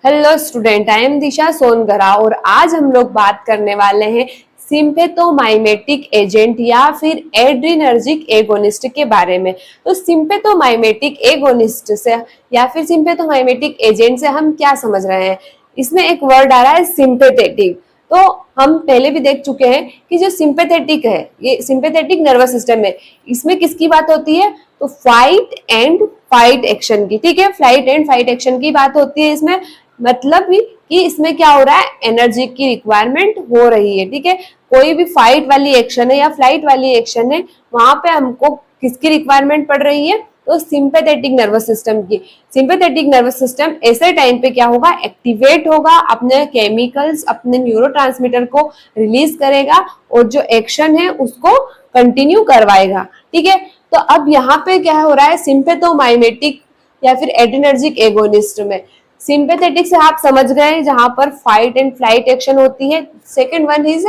Hello student, I am दिशा सोनगरा और आज हम लोग बात करने वाले हैं सिम्पेथोमाइमेटिक एजेंट या फिर एड्रिनर्जिक एगोनिस्ट के बारे में। तो सिम्पेथोमाइमेटिक एगोनिस्ट से या फिर सिम्पेथोमाइमेटिक एजेंट से हम क्या समझ रहे हैं? इसमें एक वर्ड आ रहा है सिंपेथेटिक। तो हम पहले भी देख चुके हैं कि जो सिंपेथेटिक है, ये सिंपेथेटिक नर्वस सिस्टम है, इसमें किसकी बात होती है? तो फ्लाइट एंड फाइट एक्शन की। ठीक है, फ्लाइट एंड फाइट एक्शन की बात होती है इसमें। मतलब भी कि इसमें क्या हो रहा है, एनर्जी की रिक्वायरमेंट हो रही है। ठीक है, कोई भी फाइट वाली एक्शन है या फ्लाइट वाली एक्शन है, वहां पे हमको किसकी रिक्वायरमेंट पड़ रही है? तो सिंपैथेटिक नर्वस सिस्टम की। सिंपैथेटिक नर्वस सिस्टम ऐसे टाइम पे क्या होगा, एक्टिवेट होगा, अपने केमिकल्स, अपने न्यूरोट्रांसमीटर को रिलीज करेगा और जो एक्शन है उसको कंटिन्यू करवाएगा। ठीक है, तो अब यहाँ पे क्या हो रहा है, सिंपैथोमाइमेटिक या फिर एड्रिनर्जिक एगोनिस्ट में सिंपैथेटिक से आप समझ गए जहां पर फाइट एंड फ्लाइट एक्शन होती है। सेकंड वन इज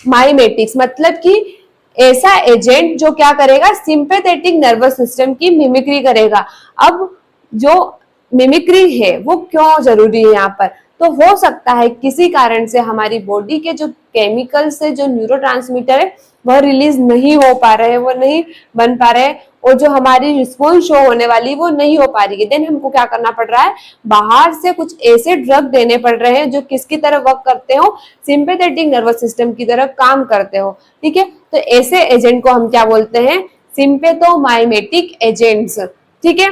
माइमेटिक्स, मतलब कि ऐसा एजेंट जो क्या करेगा, सिंपैथेटिक नर्वस सिस्टम की मिमिक्री करेगा। अब जो मिमिक्री है वो क्यों जरूरी है यहाँ पर? तो हो सकता है किसी कारण से हमारी बॉडी के जो केमिकल से जो न्यूरोट्रांसमीटर है वह रिलीज नहीं हो पा रहे हैं, वो नहीं बन पा रहे हैं और जो हमारी रिस्पॉन्स शो होने वाली वो नहीं हो पा रही है। देन हमको क्या करना पड़ रहा है, बाहर से कुछ ऐसे ड्रग देने पड़ रहे हैं जो किसकी तरह वर्क करते हो, सिंपैथेटिक नर्वस सिस्टम की तरह काम करते हो। ठीक है, तो ऐसे एजेंट को हम क्या बोलते हैं, सिंपैथोमाइमेटिक एजेंट्स। ठीक है,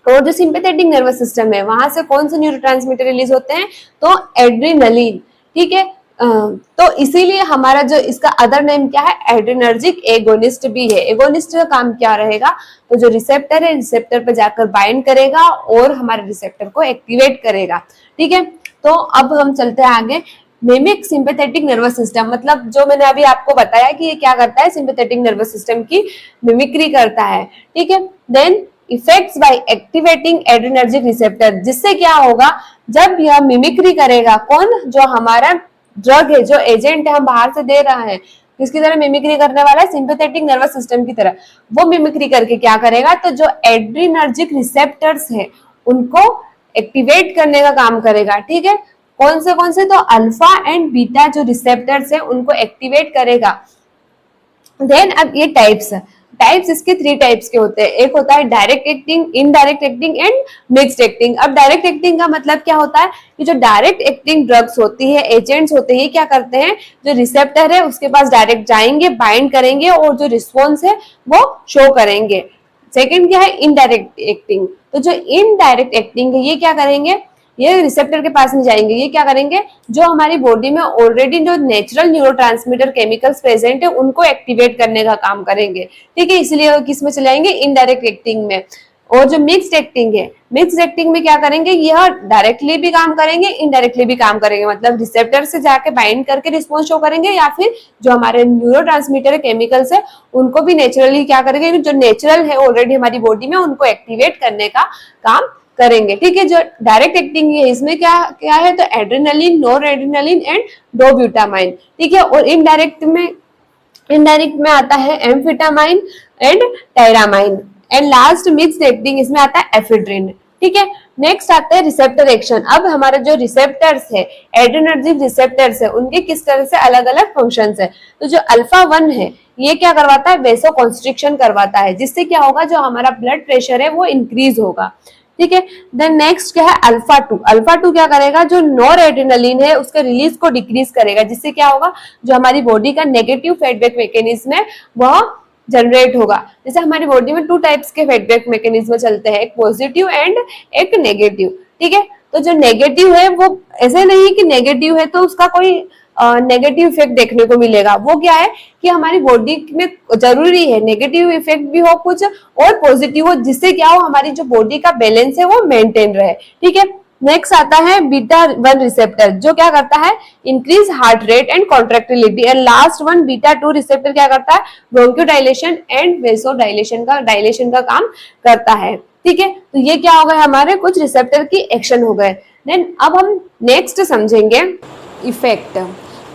और जो सिंपैथेटिक नर्वस सिस्टम है वहां से कौन से न्यूरोट्रांसमीटर रिलीज होते हैं? तो एड्रिनलिन। ठीक है, तो इसीलिए हमारा जो इसका अदर नेम क्या है, एड्रिनर्जिक एगोनिस्ट भी है। एगोनिस्ट का काम क्या रहेगा? तो जो रिसेप्टर है, रिसेप्टर पर जाकर बाइंड करेगा और हमारे रिसेप्टर को एक्टिवेट करेगा। ठीक है, तो अब हम चलते हैं आगे। मिमिक सिंपैथेटिक नर्वस सिस्टम, मतलब जो मैंने अभी आपको बताया कि ये क्या करता है, सिंपैथेटिक नर्वस सिस्टम की मिमिक्री करता है। ठीक है, then effects by activating adrenergic receptor, जिससे क्या होगा, जब यह मिमिक्री करेगा, कौन? जो हमारा ड्रग है, जो एजेंट है हम बाहर से दे रहा है, किसकी तरह मिमिक्री करने वाला है? सिंपैथेटिक नर्वस सिस्टम की तरह। वो मिमिक्री करके क्या करेगा, तो जो एड्रिनर्जिक रिसेप्टर्स है उनको एक्टिवेट करने का काम करेगा। ठीक है, कौन से? तो अल्फा एंड बीटा जो रिसेप्टर्स है उनको एक्टिवेट करेगा। देन अब ये टाइप्स इसके 3 टाइप्स के होते हैं। एक होता है direct acting, indirect acting and mixed acting. अब डायरेक्ट एक्टिंग का मतलब क्या होता है कि जो डायरेक्ट एक्टिंग ड्रग्स होती है, एजेंट्स होते हैं, क्या करते हैं, जो रिसेप्टर है उसके पास डायरेक्ट जाएंगे, बाइंड करेंगे और जो रिस्पॉन्स है वो शो करेंगे। सेकेंड क्या है, इनडायरेक्ट एक्टिंग। तो जो इनडायरेक्ट एक्टिंग है ये क्या करेंगे, ये रिसेप्टर के पास नहीं जाएंगे, ये क्या करेंगे, जो हमारी बॉडी में ऑलरेडी जो नेचुरल न्यूरोट्रांसमीटर केमिकल्स प्रेजेंट है उनको एक्टिवेट करने का काम करेंगे। ठीक है, इसलिए किस में चले जाएंगे, इनडायरेक्ट एक्टिंग में। और जो मिक्स्ड एक्टिंग है, मिक्स्ड एक्टिंग में क्या करेंगे, यह डायरेक्टली भी काम करेंगे, इनडायरेक्टली भी काम करेंगे। मतलब रिसेप्टर से जाके बाइंड करके रिस्पॉन्स शो करेंगे या फिर जो हमारे न्यूरोट्रांसमीटर केमिकल्स है उनको भी नेचुरली क्या करेंगे, जो नेचुरल है ऑलरेडी हमारी बॉडी में उनको एक्टिवेट करने का काम करेंगे। ठीक है, जो डायरेक्ट एक्टिंग है इसमें क्या क्या है, तो एड्रेनलिन, नॉर एड्रेनलिन एंड डोब्यूटामाइन। ठीक है, और इनडायरेक्ट में आता है amphetamine and tyramine. And last mixed acting, इसमें आता है एफेड्रिन। ठीक है, नेक्स्ट आता है रिसेप्टर एक्शन। अब हमारे जो रिसेप्टर्स है, एड्रेनर्जिक रिसेप्टर्स है, उनके किस तरह से अलग अलग फंक्शंस है। तो जो अल्फा 1 है ये क्या करवाता है, वेसो कॉन्स्ट्रिक्शन करवाता है, जिससे क्या होगा, जो हमारा ब्लड प्रेशर है वो इंक्रीज होगा। ठीक है, देन नेक्स्ट क्या है, अल्फा 2। अल्फा 2 क्या करेगा, जो नॉर एड्रेनलिन है उसके रिलीज को डिक्रीज करेगा, जिससे क्या होगा, जो हमारी बॉडी का नेगेटिव फीडबैक मैकेनिज्म है वह जनरेट होगा। जैसे हमारी बॉडी में 2 टाइप्स के फीडबैक मैकेनिज्म चलते हैं, एक पॉजिटिव एंड एक नेगेटिव। ठीक है, तो जो नेगेटिव है वो ऐसे नहीं कि नेगेटिव है तो उसका कोई नेगेटिव इफेक्ट देखने को मिलेगा। वो क्या है कि हमारी बॉडी में जरूरी है नेगेटिव इफेक्ट भी हो कुछ और पॉजिटिव हो, जिससे क्या हो, हमारी जो बॉडी का बैलेंस है वो मेंटेन रहे। ठीक है, नेक्स्ट आता है बीटा 1 रिसेप्टर, जो क्या करता है, increase heart rate and contractility. And last one beta 2 receptor क्या करता है, ब्रोंकोडाइलेशन एंड वेसोडाइलेशन का काम करता है। ठीक है, तो ये क्या हो गए, हमारे कुछ रिसेप्टर की एक्शन हो गए। देन अब हम नेक्स्ट समझेंगे इफेक्ट।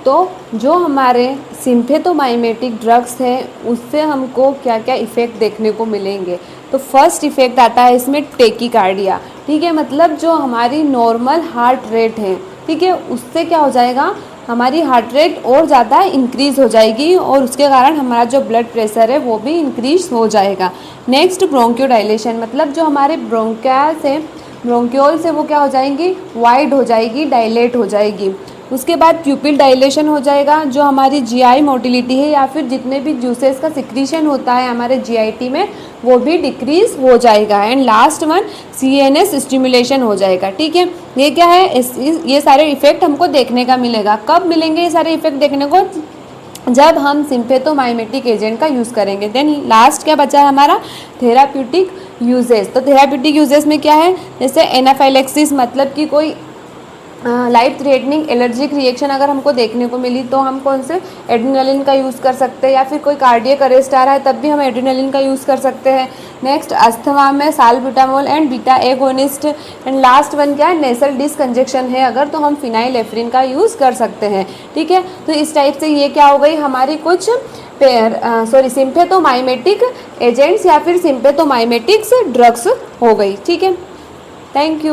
तो जो हमारे सिम्फेथोमाइमेटिक ड्रग्स हैं उससे हमको क्या क्या इफ़ेक्ट देखने को मिलेंगे। तो फर्स्ट इफ़ेक्ट आता है इसमें टेकीकार्डिया, ठीक है, मतलब जो हमारी नॉर्मल हार्ट रेट है, ठीक है, उससे क्या हो जाएगा, हमारी हार्ट रेट और ज़्यादा इंक्रीज़ हो जाएगी और उसके कारण हमारा जो ब्लड प्रेशर है वो भी इंक्रीज हो जाएगा। नेक्स्ट ब्रोंकियोडाइलेशन, मतलब जो हमारे ब्रोंकियास है, ब्रोंक्योल्स है, वो क्या हो जाएंगी, वाइड हो जाएगी, डायलेट हो जाएगी। उसके बाद प्यूपिल डायलेशन हो जाएगा, जो हमारी जीआई मोटिलिटी है या फिर जितने भी जूसेस का सिक्रीशन होता है हमारे जीआईटी में वो भी डिक्रीज हो जाएगा। And last one CNS stimulation हो जाएगा, ठीक है। ये क्या है, ये सारे इफेक्ट हमको देखने का मिलेगा। कब मिलेंगे ये सारे इफेक्ट देखने को, जब हम सिम्फेथोमाइमेटिक एजेंट का यूज़ करेंगे। देन लास्ट क्या बचा है हमारा, थेराप्यूटिक यूजेस। तो थेराप्यूटिक यूजेस में क्या है, जैसे एनाफाइलेक्सिस, मतलब कि कोई लाइफ थ्रेटनिंग एलर्जिक रिएक्शन अगर हमको देखने को मिली तो हम कौन से एड्रेनालिन का यूज़ कर सकते हैं, या फिर कोई कार्डियक अरेस्ट आ रहा है तब भी हम एड्रेनालिन का यूज़ कर सकते हैं। नेक्स्ट अस्थमा में salbutamol and beta agonist. And last one क्या है, नेसल डिसकंजेक्शन है अगर तो हम फिनाइलेफ्रिन का यूज़ कर सकते हैं, ठीक है। तो इस टाइप से ये क्या हो गई हमारी कुछ सिम्फेथोमाइमेटिक एजेंट्स या फिर सिम्फेथोमाइमेटिक्स ड्रग्स हो गई, ठीक है। Thank you.